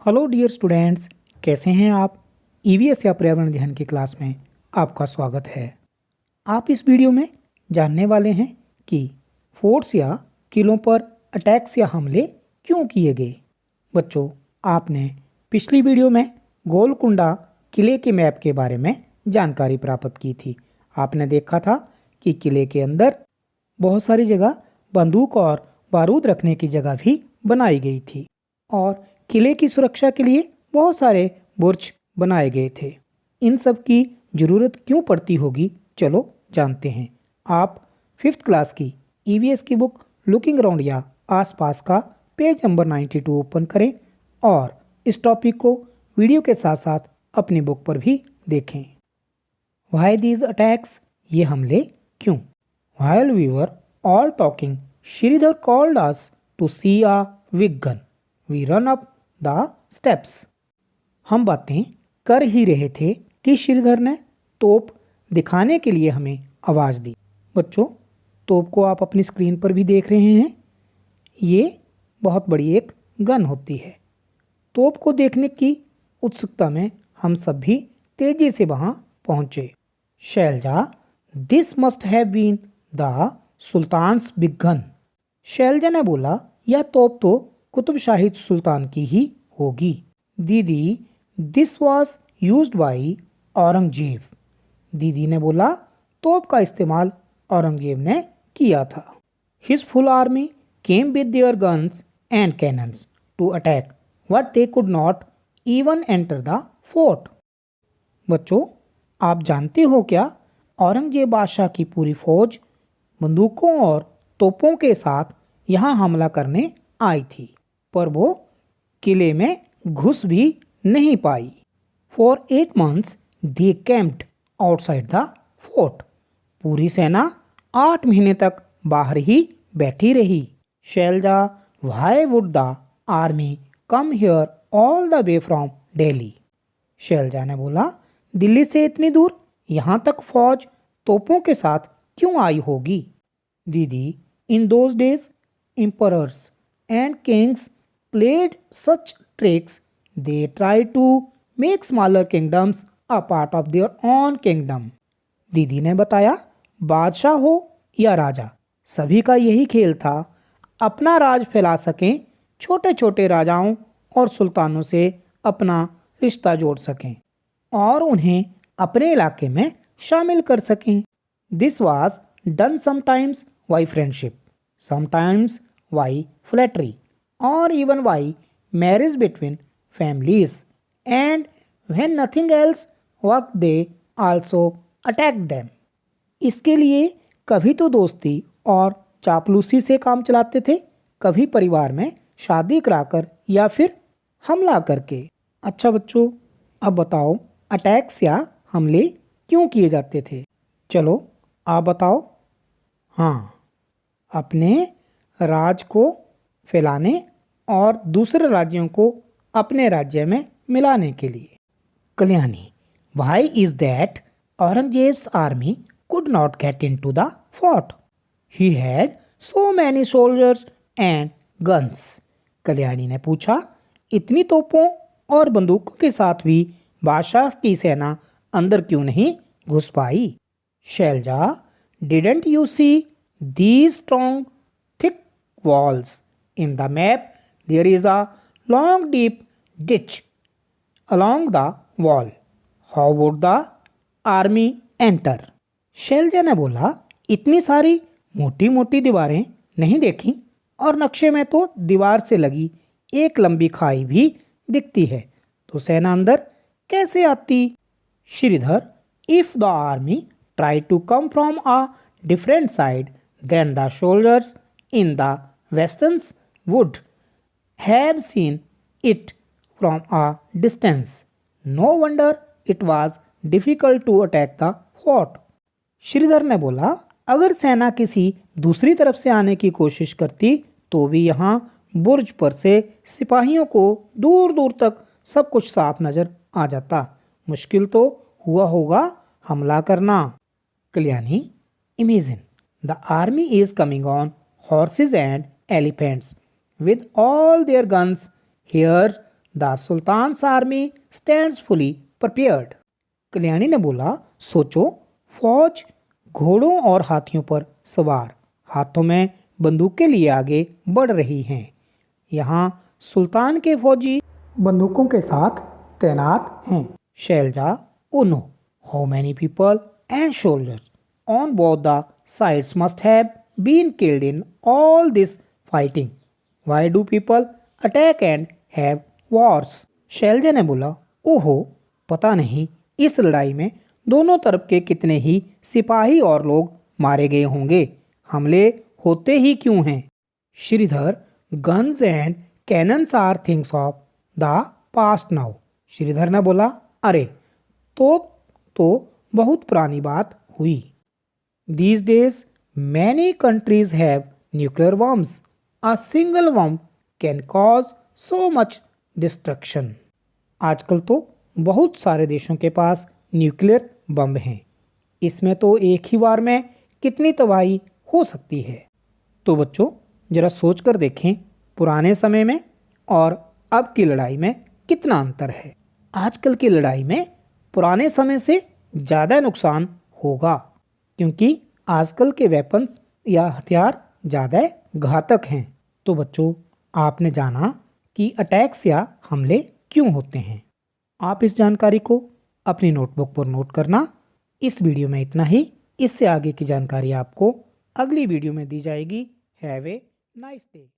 Hello dear students, कैसे हैं आप। ईवीएस या पर्यावरण अध्ययन की क्लास में आपका स्वागत है। आप इस वीडियो में जानने वाले हैं कि फोर्ट्स या किलों पर अटैक्स या हमले क्यों किए गए। बच्चों, आपने पिछली वीडियो में गोलकुंडा किले के मैप के बारे में जानकारी प्राप्त की थी। आपने देखा था कि किले के अंदर बहुत सारी जगह बंदूक और बारूद रखने की जगह भी बनाई गई थी और किले की सुरक्षा के लिए बहुत सारे बुर्ज बनाए गए थे। इन सब की ज़रूरत क्यों पड़ती होगी, चलो जानते हैं। आप 5th क्लास की ईवीएस की बुक लुकिंग अराउंड या आसपास का पेज नंबर 92 ओपन करें और इस टॉपिक को वीडियो के साथ साथ अपनी बुक पर भी देखें। व्हाई दीज अटैक्स, ये हमले क्यों। While we were all talking, Sridhar called us to see a big gun. We run up the steps. हम बातें कर ही रहे थे कि श्रीधर ने तोप दिखाने के लिए हमें आवाज़ दी। बच्चों, तोप को आप अपनी स्क्रीन पर भी देख रहे हैं। ये बहुत बड़ी एक गन होती है। तोप को देखने की उत्सुकता में हम सब भी तेजी से वहाँ पहुँचे। Shailaja, this must have been the sultan's big gun. Shailaja ने बोला, यह तोप तो कुतुब शाही सुल्तान की ही होगी। दीदी, this was used by Aurangzeb. दीदी ने बोला, तोप का इस्तेमाल औरंगजेब ने किया था। His full army came with their guns and cannons to attack but they could not even enter the fort. बच्चों, आप जानते हो क्या, औरंगजेब बादशाह की पूरी फौज बंदूकों और तोपों के साथ यहाँ हमला करने आई थी, पर वो किले में घुस भी नहीं पाई। For 8 months they camped outside the fort. पूरी सेना 8 महीने तक बाहर ही बैठी रही। Shailaja, why would the army come here all the way from Delhi. Shailaja ने बोला, दिल्ली से इतनी दूर यहाँ तक फौज तोपों के साथ क्यों आई होगी। दीदी, in those days emperors and kings played such tricks. They tried to make smaller kingdoms a part of their own kingdom. दीदी ने बताया, बादशाह हो या राजा, सभी का यही खेल था, अपना राज फैला सकें, छोटे छोटे राजाओं और सुल्तानों से अपना रिश्ता जोड़ सकें और उन्हें अपने इलाके में शामिल कर सकें। This was done sometimes by friendship, sometimes by flattery, or even by marriage between families, and when nothing else worked they also attacked them. इसके लिए कभी तो दोस्ती और चापलूसी से काम चलाते थे, कभी परिवार में शादी कराकर या फिर हमला करके। अच्छा बच्चों, अब बताओ अटैक्स या हमले क्यों किए जाते थे। चलो आप बताओ। हाँ, अपने राज को फैलाने और दूसरे राज्यों को अपने राज्य में मिलाने के लिए। Kalyani, why is that Aurangzeb's army could not get into the fort. He had so many soldiers and guns. Kalyani ने पूछा, इतनी तोपों और बंदूकों के साथ भी बादशाह की सेना अंदर क्यों नहीं घुस पाई। Shailaja, didn't you see these strong thick walls in the map? There is a long deep ditch along the wall. How would the army enter? Shailaja ने बोला, इतनी सारी मोटी मोटी दीवारें नहीं देखी और नक्शे में तो दीवार से लगी एक लंबी खाई भी दिखती है, तो सेना अंदर कैसे आती। Shridhar, if the army tried to come from a different side, then the soldiers in the westerns would have seen it from a distance. No wonder it was difficult to attack the fort. Shridhar ने बोला, अगर सेना किसी दूसरी तरफ से आने की कोशिश करती तो भी यहाँ बुर्ज पर से सिपाहियों को दूर दूर तक सब कुछ साफ नजर आ जाता। मुश्किल तो हुआ होगा हमला करना। Kalyani, imagine the army is coming on horses and elephants with all their guns. Here the sultan's army stands fully prepared. Kalyani ने बोला, सोचो, फौज घोड़ों और हाथियों पर सवार, हाथों में बंदूकें लिए आगे बढ़ रही हैं। यहाँ सुल्तान के फौजी बंदूकों के साथ तैनात हैं। Shailaja, oh no, how many people and soldiers on both the sides must have been killed in all this fighting. Why do people attack and have wars. Shailaja ने बोला, ओहो, पता नहीं इस लड़ाई में दोनों तरफ के कितने ही सिपाही और लोग मारे गए होंगे, हमले होते ही क्यों हैं। Shridhar, guns and cannons are things of the past now. Shridhar ने बोला, अरे तो बहुत पुरानी बात हुई। These days many countries have nuclear bombs. A single bomb can cause so much destruction. आजकल तो बहुत सारे देशों के पास न्यूक्लियर बम हैं। इसमें तो एक ही बार में कितनी तबाही हो सकती है। तो बच्चों, जरा सोच कर देखें, पुराने समय में और अब की लड़ाई में कितना अंतर है। आजकल की लड़ाई में पुराने समय से ज़्यादा नुकसान होगा, क्योंकि आजकल के वेपन्स या हथियार ज़्यादा घातक हैं। तो बच्चों, आपने जाना कि अटैक्स या हमले क्यों होते हैं। आप इस जानकारी को अपनी नोटबुक पर नोट करना। इस वीडियो में इतना ही। इससे आगे की जानकारी आपको अगली वीडियो में दी जाएगी। Have a nice day.